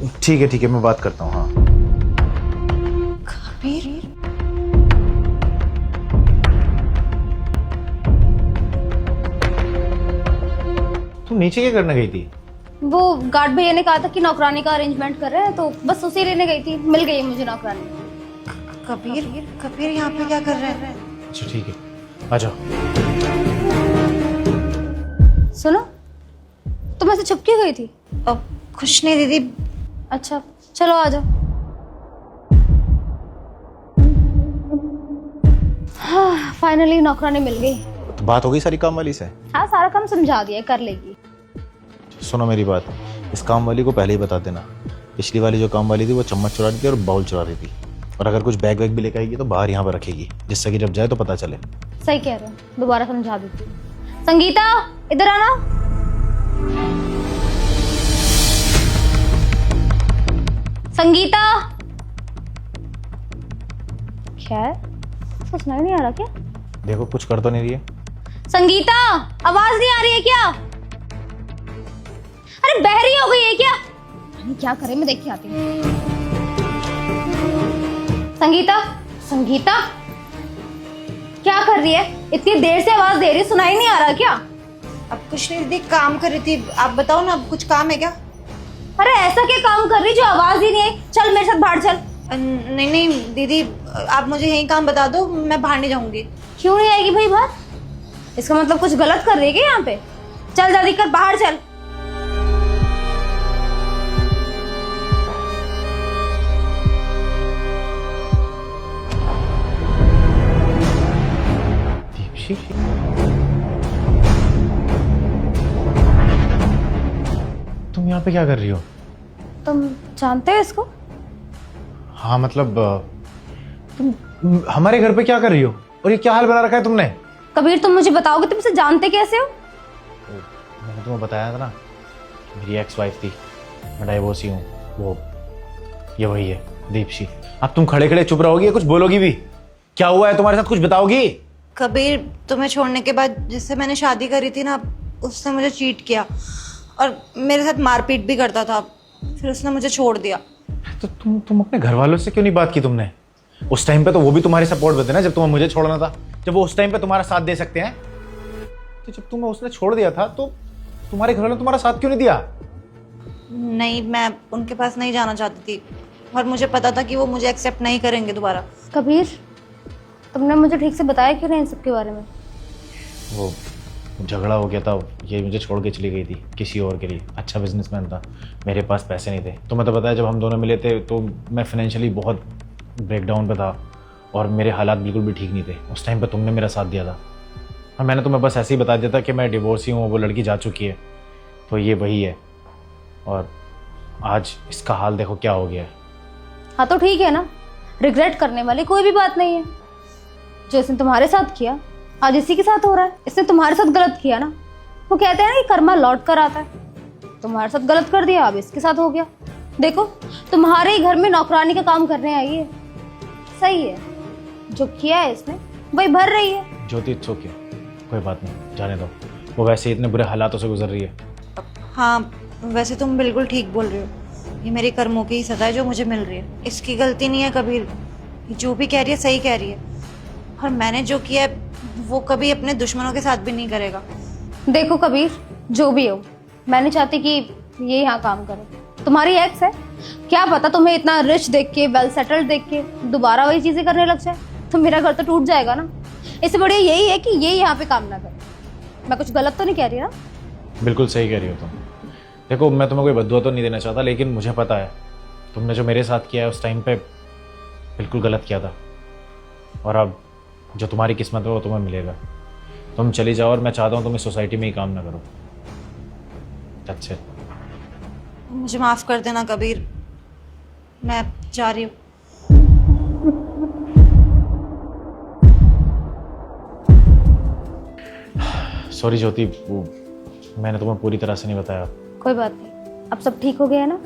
ठीक है, मैं बात करता हूँ। हाँ कबीर, तुम नीचे क्या करने गई थी? वो गार्ड भैया ने कहा था कि नौकरानी का अरेंजमेंट कर रहे हैं, तो बस उसी लेने गई थी। मिल गई है मुझे नौकरानी। कबीर, कबीर यहाँ पे क्या कर रहे हैं? अच्छा ठीक है, आ जाओ। सुनो, तुम ऐसे छुप क्यों गई थी? अब कुछ नहीं दीदी। अच्छा चलो आ जाओ। हाँ, फाइनली नौकरानी मिल गई। तो बात हो गई सारी काम वाली से? हाँ, सारा काम समझा दिया, कर लेगी। सुनो मेरी बात, इस काम वाली को पहले ही बता देना। पिछली वाली जो काम वाली थी वो चम्मच चुरा रही थी और बाउल चुरा रही थी, और अगर कुछ बैग वैग भी लेकर आएगी तो बाहर यहाँ पर रखेगी, जिससे कि जब जाए तो पता चले। सही कह रहे हो, दोबारा समझा देती हूँ। संगीता, इधर आना। संगीता, खैर उसको सुनाई नहीं आ रहा क्या? देखो कुछ कर तो नहीं रही है। संगीता, आवाज नहीं आ रही है क्या? अरे बहरी हो गई है क्या? अरे क्या करे, मैं देख के आती हूँ। संगीता, संगीता, क्या कर रही है? इतनी देर से आवाज दे रही, सुनाई नहीं आ रहा क्या? अब कुछ नहीं दीदी, काम कर रही थी। आप बताओ ना, अब कुछ काम है क्या? अरे ऐसा क्या काम कर रही जो आवाज ही नहीं आई? चल मेरे साथ बाहर चल। नहीं नहीं दीदी, आप मुझे यही काम बता दो, मैं बाहर नहीं जाऊंगी। क्यों नहीं आएगी भाई बाहर? इसका मतलब कुछ गलत कर रही है क्या यहाँ पे? चल जल्दी कर, बाहर चल। दीप्शी, तुम यहाँ पे क्या कर रही हो? तुम जानते हो इसको? हाँ मतलब तुम हमारे घर पे क्या कर रही हो, और ये क्या हाल बना रखा है तुमने? कबीर, तुम मुझे बताओगे तुम इसे जानते कैसे हो? मैंने तुम्हें बताया था ना, मेरी एक्स वाइफ थी, मैं डाइवोर्सी हूँ। वो ये वही है दीप्शी। अब तुम खड़े खड़े चुप रहोगी या कुछ बोलोगी भी? क्या हुआ है तुम्हारे साथ, कुछ बताओगी? कबीर, तुम्हें छोड़ने के बाद जिससे मैंने शादी करी थी ना, उसने मुझे चीट किया और मेरे साथ मारपीट भी करता था। फिर उसने मुझे छोड़ दिया। तो तुम अपने घर वालों से क्यों नहीं बात की तुमने? उस टाइम पे तो वो भी तुम्हारे सपोर्ट में थे ना, जब तुम्हें मुझे छोड़ना था। जब वो उस टाइम पे तुम्हारा साथ दे सकते हैं, तो जब तुम्हें उसने छोड़ दिया था तो तुम्हारे घर वालों ने तुम्हारा साथ क्यों नहीं दिया? नहीं, मैं उनके पास नहीं जाना चाहती थी और मुझे पता था कि वो मुझे एक्सेप्ट नहीं करेंगे दोबारा। कबीर, तुमने मुझे ठीक से बताया क्यों नहीं इन सब के बारे में? वो झगड़ा हो गया था, ये मुझे छोड़ के चली गई थी किसी और के लिए। अच्छा बिजनेसमैन था, मेरे पास पैसे नहीं थे। तुम्हें तो पता है, जब हम दोनों मिले थे तो मैं फाइनेंशियली बहुत ब्रेकडाउन पे था और मेरे हालात बिल्कुल भी ठीक नहीं थे। उस टाइम पे तुमने मेरा साथ दिया था, और मैंने तुम्हें बस ऐसे ही बता दिया था कि मैं डिवोर्सी हूँ, वो लड़की जा चुकी है, तो ये वही है। और आज इसका हाल देखो क्या हो गया है। हाँ तो ठीक है ना, रिग्रेट करने वाली कोई भी बात नहीं है। जो इसने तुम्हारे साथ किया आज इसी के साथ हो रहा है। इसने तुम्हारे साथ गलत किया ना, वो कहते हैं ना कि कर्मा लौट कर आता है। तुम्हारे साथ गलत कर दिया, अब इसके साथ हो गया। देखो, तुम्हारे ही घर में नौकरानी का काम करने आई है। सही है, जो किया है इसने वही भर रही है। ज्योति इट्स ओके, कोई बात नहीं, जाने दो। वो वैसे ही इतने बुरे हालातों से गुजर रही है। हाँ, वैसे तुम बिल्कुल ठीक बोल रहे हो। ये मेरे कर्मों की ही सजा है जो मुझे मिल रही है। इसकी गलती नहीं है कबीर, जो भी कह रही है सही कह रही है। और मैंने जो किया है वो कभी अपने दुश्मनों के साथ भी नहीं करेगा। देखो कबीर, जो भी हो, मैं नहीं चाहती कि ये यहाँ काम करे। तुम्हारी एक्स है, क्या पता तुम्हें इतना रिच देख के, वेल सेटल्ड देख के दोबारा वही चीजें करने लग जाए, तो मेरा घर तो टूट जाएगा ना। इससे बढ़िया यही है कि ये यहाँ पे काम ना करे। मैं कुछ गलत तो नहीं कह रही ना? बिल्कुल सही कह रही हो तुम। देखो, मैं तुम्हें कोई बद्दुआ तो नहीं देना चाहता, लेकिन मुझे पता है तुमने जो मेरे साथ किया है उस टाइम पे बिल्कुल गलत किया था। और अब जो तुम्हारी किस्मत है वो तुम्हें मिलेगा। तुम चली जाओ, और मैं चाहता हूँ तुम इस सोसाइटी में ही काम ना करो। अच्छे, मुझे माफ कर देना कबीर, मैं जा रही हूँ। सॉरी ज्योति, वो मैंने तुम्हें पूरी तरह से नहीं बताया। कोई बात नहीं, अब सब ठीक हो गया है ना?